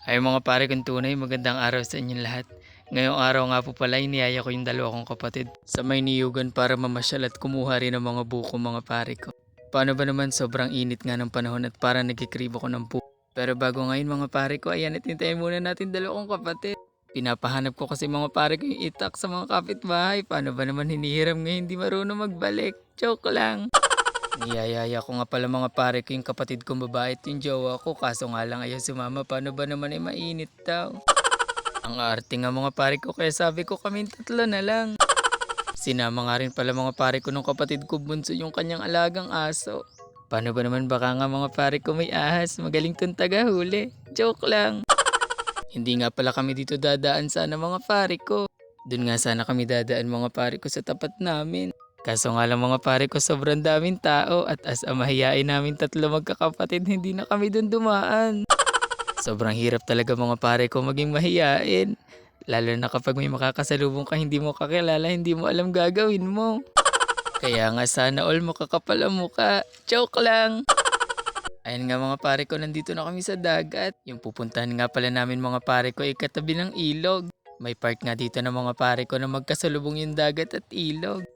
Ay mga pare kong tunay, magandang araw sa inyong lahat. Ngayong araw nga po pala, iniyaya ko yung dalawa kong kapatid sa may niyugan para mamasyal at kumuha rin ng mga buko mga pare ko. Paano ba naman sobrang init nga ng panahon at parang nagkikribo ko ng buko. Pero bago ngayon mga pare ko, ayan at hintayin muna natin dalawa kong kapatid. Pinapahanap ko kasi mga pare ko yung itak sa mga kapitbahay. Paano ba naman hinihiram ngayon hindi marunong magbalik? Joke lang. Niyayaya ko nga pala mga pare ko yung kapatid kong babae at yung jowa ko kaso nga lang ayaw sumama paano ba naman ay mainit daw. Ang arte nga mga pare ko kaya sabi ko kaming tatlo na lang. Sinama nga rin pala mga pare ko nung kapatid ko bunso yung kanyang alagang aso. Paano ba naman baka nga mga pare ko may ahas magaling tong tagahuli. Joke lang. Hindi nga pala kami dito dadaan sana mga pare ko. Doon nga sana kami dadaan mga pare ko sa tapat namin. Kaso nga lang mga pare ko sobrang daming tao at as mahiyain namin tatlo magkakapatid hindi na kami doon dumaan. Sobrang hirap talaga mga pare ko maging mahiyain. Lalo na kapag may makakasalubong ka hindi mo kakilala hindi mo alam gagawin mo. Kaya nga sana all makakapal ang muka. Joke lang. Ayun nga mga pare ko nandito na kami sa dagat. Yung pupuntahan nga pala namin mga pare ko ay katabi ng ilog. May part nga dito ng mga pare ko na magkasalubong yung dagat at ilog.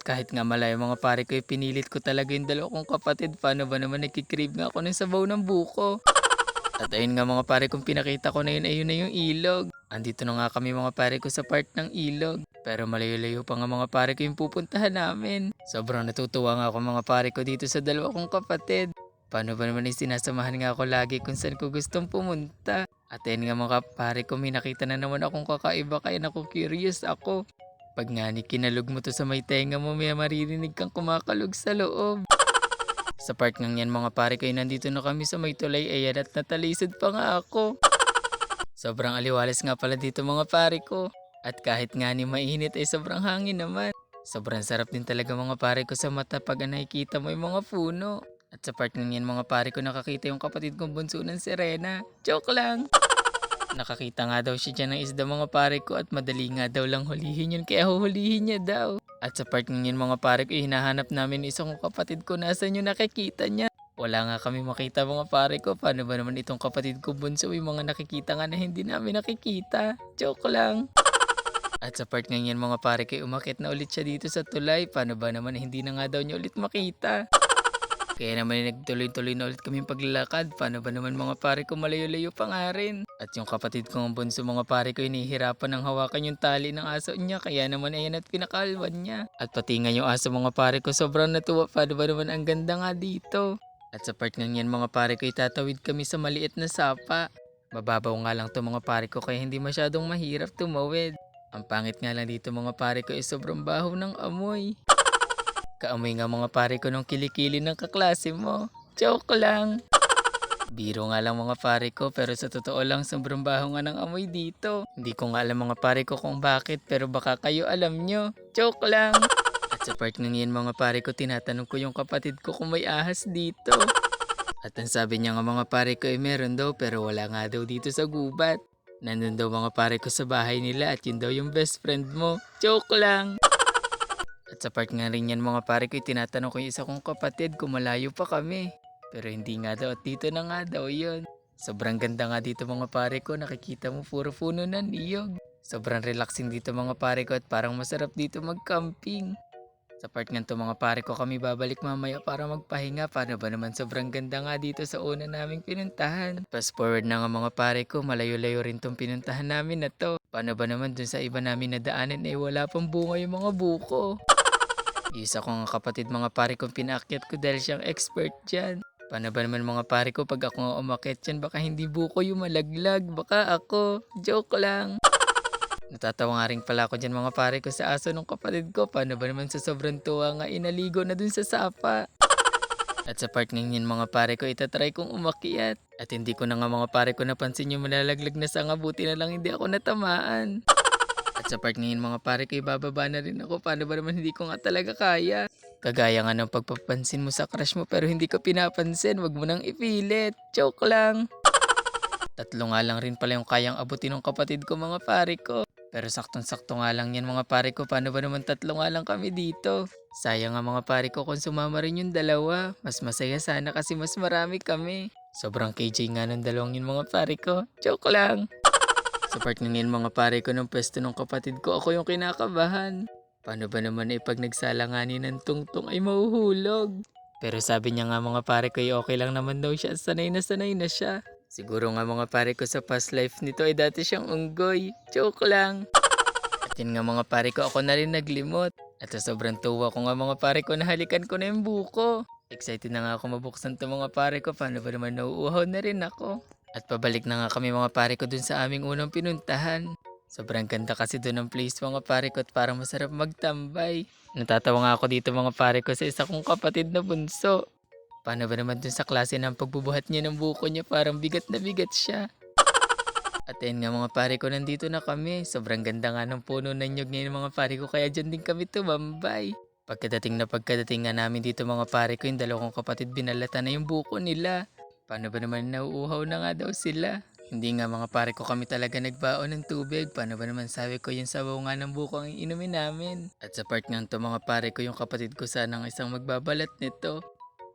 Kahit nga malayo mga pare ko, pinilit ko talaga yung dalawa kong kapatid. Paano ba naman nagkikrib nga ako ng sabaw ng buko. At ayun nga mga pare kong pinakita ko na yun, ayun na yung ilog. Andito na nga kami mga pare ko sa part ng ilog. Pero malayo-layo pa nga mga pare ko yung pupuntahan namin. Sobrang natutuwa nga ako mga pare ko dito sa dalawa kong kapatid. Paano ba naman sinasamahan nga ako lagi kung saan ko gustong pumunta. At ayun nga mga pare ko, may nakita na naman akong kakaiba kaya naku curious ako. Pag nga ni kinalog mo to sa may tenga mo, may maririnig kang kumakalog sa loob. Sa part ng yan mga pare ko, nandito na kami sa may tulay ayan at natalisod pa nga ako. Sobrang aliwalas nga pala dito mga pare ko. At kahit nga ni mainit ay sobrang hangin naman. Sobrang sarap din talaga mga pare ko sa mata pag nakikita mo yung mga puno. At sa part ng yan mga pare ko nakakita yung kapatid kong bunso ng sirena. Joke lang. Nakakita nga daw siya dyan ng isda mga pare ko at madali nga daw lang hulihin yun kaya huhulihin niya daw. At sa part ng yun mga pare ko hinahanap namin isang kapatid ko nasan yung nakikita niya. Wala nga kami makita mga pare ko paano ba naman itong kapatid ko bunso yung mga nakikita nga na hindi namin nakikita. Joke lang. At sa part ng yan mga pare ko umakit na ulit siya dito sa tulay paano ba naman hindi na nga daw niya ulit makita. Kaya naman nagtuloy-tuloy na ulit kaming paglalakad. Paano ba naman mga pare ko malayo-layo pa nga rin. At yung kapatid kong bunso mga pare ko inihirapan ng hawakan yung tali ng aso niya. Kaya naman ayan at pinakalwan niya. At pati nga yung aso mga pare ko sobrang natuwa. Paano ba naman ang ganda nga dito. At sa part ng yan mga pare ko itatawid kami sa maliit na sapa. Mababaw nga lang to mga pare ko kaya hindi masyadong mahirap tumawid. Ang pangit nga lang dito mga pare ko ay sobrang baho ng amoy. Kaamoy nga mga pare ko nung kilikili ng kaklase mo. Joke lang. Biro nga lang mga pare ko pero sa totoo lang sobrang baho nga ng amoy dito. Hindi ko nga alam mga pare ko kung bakit pero baka kayo alam nyo. Joke lang. At sa part ng yan mga pare ko tinatanong ko yung kapatid ko kung may ahas dito. At ang sabi niya nga mga pare ko ay meron daw pero wala nga daw dito sa gubat. Nandun daw mga pare ko sa bahay nila at yun daw yung best friend mo. Joke lang. At sa part nga rin yan mga pare ko, tinatanong ko yung isa kong kapatid kung malayo pa kami. Pero hindi nga daw at dito na nga daw yun. Sobrang ganda nga dito mga pare ko, nakikita mo puro puno ng niyog. Sobrang relaxing dito mga pare ko at parang masarap dito mag-camping. Sa part nga to mga pare ko kami babalik mamaya para magpahinga. Paano ba naman sobrang ganda nga dito sa una naming pinuntahan. Fast forward na nga mga pare ko, malayo-layo rin tong pinuntahan namin na to. Paano ba naman dun sa iba namin na daanan eh wala pang bunga yung mga buko. Isa kong kapatid mga pare kong pinaakyat ko dahil siyang expert dyan. Paano ba naman mga pare ko pag ako nga umakyat dyan baka hindi buko yung malaglag, baka ako. Joke lang. Natatawa nga rin pala ako dyan mga pare ko sa aso ng kapatid ko. Paano ba naman sa sobrang tuwa nga inaligo na dun sa sapa. At sa part ng yun mga pare ko itatry kong umakyat. At hindi ko na nga mga pare ko napansin yung malalaglag na sanga buti na lang hindi ako natamaan. At sa part ngayon mga pare ko ibababa na rin ako. Paano ba naman hindi ko nga talaga kaya. Kagaya nga ng pagpapansin mo sa crush mo pero hindi ka pinapansin. Wag mo nang ipilit. Joke lang. Tatlo nga lang rin pala yung kayang abutin ng kapatid ko mga pare ko. Pero saktong-sakto nga lang yan mga pare ko. Paano ba naman tatlo nga lang kami dito. Sayang nga mga pare ko kung sumama rin yung dalawa. Mas masaya sana kasi mas marami kami. Sobrang KJ nga ng dalawang yun mga pare ko. Joke lang. Sa part ng yun mga pare ko ng pwesto ng kapatid ko, ako yung kinakabahan. Paano ba naman pag nagsalanganin ng tungtong ay mahuhulog? Pero sabi niya nga mga pare ko okay lang naman daw siya, sanay na siya. Siguro nga mga pare ko sa past life nito ay dati siyang unggoy. Joke lang. At yun nga mga pare ko, ako na rin naglimot. At sa sobrang tuwa ko nga mga pare ko, nahalikan ko na yung buko. Excited na nga ako mabuksan to mga pare ko, paano ba naman nauuhaw na rin ako. At pabalik na nga kami mga pare ko dun sa aming unang pinuntahan. Sobrang ganda kasi dun ang place mga pare ko at parang masarap magtambay. Natatawa nga ako dito mga pare ko sa isa kong kapatid na bunso. Paano ba naman dun sa klase ng pagbubuhat niya ng buko niya, parang bigat na bigat siya. At ayun nga mga pare ko, nandito na kami. Sobrang ganda nga ng puno ng nyug ngayon mga pare ko, kaya dyan din kami tumambay. Pagkadating nga namin dito mga pare ko, yung dalawang kapatid binalata na yung buko nila. Paano ba naman nauuhaw na nga daw sila? Hindi nga mga pare ko kami talaga nagbaon ng tubig. Paano ba naman sabi ko yung sabaw nga ng buko ang inumin namin? At sa part nga to mga pare ko, yung kapatid ko sanang isang magbabalat nito.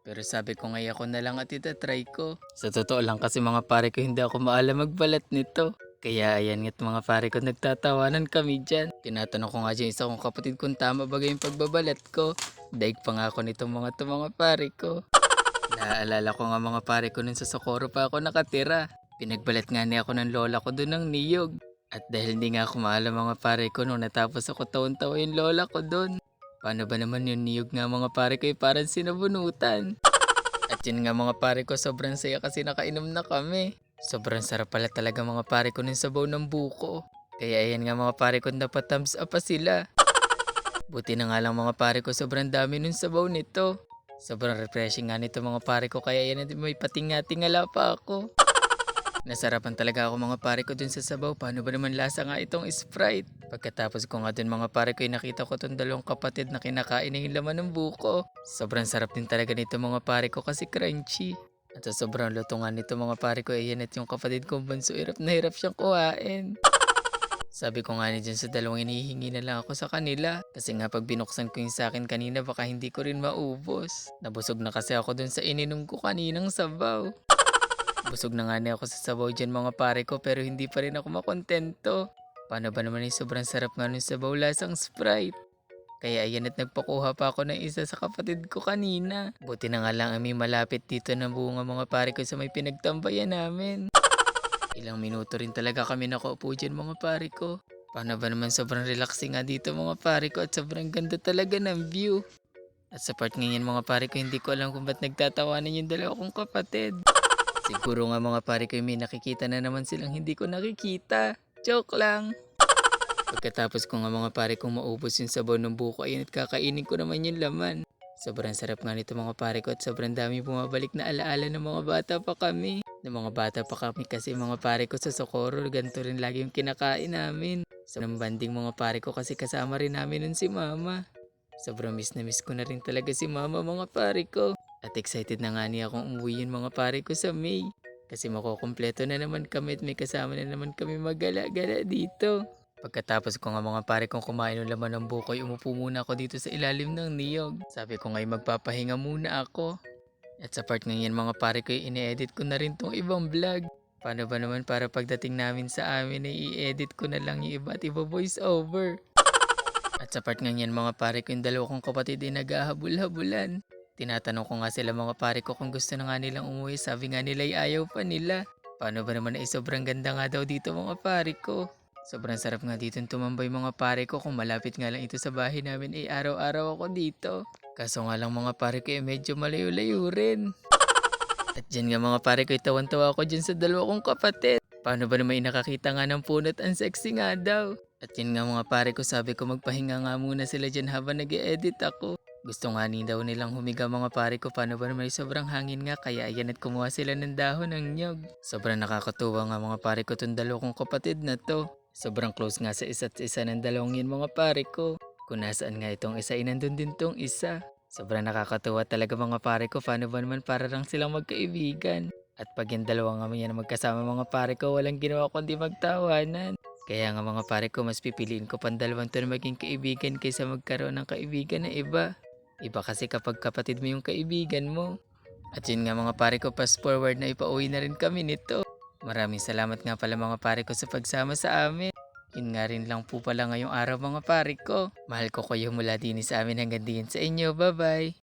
Pero sabi ko ngay ako na lang at itatry ko. Sa totoo lang kasi mga pare ko, hindi ako maalam magbalat nito. Kaya ayan nga't mga pare ko, nagtatawanan kami dyan. Tinatanong ko nga dyan isa kong kapatid kung tama bagay yung pagbabalat ko. Daig pa nga ako nitong mga pare ko. Naaalala ko nga mga pare ko, nun sa Socorro pa ako nakatira. Pinagbalat nga niya ako ng lola ko dun ng niyog. At dahil hindi nga ako maalam mga pare ko, nung natapos ako taon-tawa yung lola ko dun. Paano ba naman yung niyog nga mga pare ko, parang sinabunutan. At yun nga mga pare ko, sobrang saya kasi nakainom na kami. Sobrang sarap pala talaga mga pare ko ng sabaw ng buko. Kaya ayan nga mga pare ko, dapat thumbs up pa sila. Buti na nga lang mga pare ko, sobrang dami ng sabaw nito. Sobrang refreshing nga nito mga pare ko, kaya yan may patinga-tingala pa ako. Nasarapan talaga ako mga pare ko dun sa sabaw. Paano ba naman lasa nga itong Sprite? Pagkatapos ko nga dun mga pare ko, nakita ko itong dalawang kapatid na kinakain na yung laman ng buko. Sobrang sarap din talaga nito mga pare ko kasi crunchy. At sa sobrang lutungan nito mga pare ko, ayan at yung kapatid kong bunso, hirap na hirap siyang kuhain. Sabi ko nga ni dyan sa dalawang, inihingi na lang ako sa kanila. Kasi nga pag binuksan ko yung sa akin kanina, baka hindi ko rin maubos. Nabusog na kasi ako dun sa ininom ko kaninang sabaw. Busog na nga niya ako sa sabaw dyan mga pare ko, pero hindi pa rin ako makontento. Paano ba naman yung sobrang sarap nga ng sabaw, lasang Sprite? Kaya ayan at nagpakuha pa ako ng isa sa kapatid ko kanina. Buti na nga lang may malapit dito na bunga mga pare ko sa may pinagtambayan namin. Ilang minuto rin talaga kami nakaupo dyan mga pare ko. Paano ba naman sobrang relaxing nga dito mga pare ko at sobrang ganda talaga ng view. At sa part ngayon mga pare ko, hindi ko alam kung ba't nagtatawanan yung dalawa kong kapatid. Siguro nga mga pare ko, may nakikita na naman silang hindi ko nakikita. Joke lang. Pagkatapos ko nga mga pare kong maubos yung sabaw ng buko, ayun at kakainin ko naman yung laman. Sobrang sarap nga nito mga pare ko at sobrang dami bumabalik na alaala ng mga bata pa kami. Ng mga bata pa kami kasi mga pare ko sa Socorro, ganito rin lagi yung kinakain namin. Sobrang banding mga pare ko kasi kasama rin namin nun si mama. Sobrang miss na miss ko na rin talaga si mama mga pare ko. At excited na nga niya akong umuwi yun mga pare ko sa May. Kasi makukumpleto na naman kami at may kasama na naman kami magala-gala dito. Pagkatapos ko nga mga pare kong kumain ng laman ng bukoy, umupo muna ako dito sa ilalim ng niyog. Sabi ko nga'y magpapahinga muna ako. At sa part ngayon mga pare ko, ini-edit ko na rin tong ibang vlog. Paano ba naman para pagdating namin sa amin ay i-edit ko na lang yung iba't iba voice over. At sa part ngayon mga pare ko, yung dalawa kong kapatid ay naghahabol-habulan. Tinatanong ko nga sila mga pare ko kung gusto na nga nilang umuwi, sabi nga nila ay ayaw pa nila. Paano ba naman ay sobrang ganda nga daw dito mga pare ko. Sobrang sarap nga dito tumambay mga pare ko, kung malapit nga lang ito sa bahay namin ay araw-araw ako dito. Kaso nga lang mga pare ko ay medyo malayo-layo rin. At dyan nga mga pare ko, tawan-tawa ako dyan sa dalawa kong kapatid. Paano ba naman nakakita nga ng punot, ang sexy nga daw. At yun nga mga pare ko, sabi ko magpahinga nga muna sila dyan habang nag-e-edit ako. Gusto nga daw nilang humiga mga pare ko, paano ba naman sobrang hangin nga, kaya ayan at kumuha sila ng dahon ng nyog. Sobrang nakakatuwa nga mga pare ko itong dalawa kong kapatid na to. Sobrang close nga sa isa't isa ng dalawang yun mga pare ko. Kung nasaan nga itong isa, inandun din tong isa. Sobrang nakakatuwa talaga mga pare ko, paano ba naman para lang silang magkaibigan. At pag yung dalawa nga yan magkasama mga pare ko, walang ginawa kundi magtawanan. Kaya nga mga pare ko, mas pipiliin ko pang dalawang to na maging kaibigan kaysa magkaroon ng kaibigan na iba. Iba kasi kapag kapatid mo yung kaibigan mo. At yun nga mga pare ko, fast forward na ipauwi na rin kami nito. Maraming salamat nga pala mga pare ko sa pagsama sa amin. Yun nga rin lang po pala ngayong araw mga pare ko. Mahal ko kayo mula din sa amin hanggang din sa inyo. Bye bye!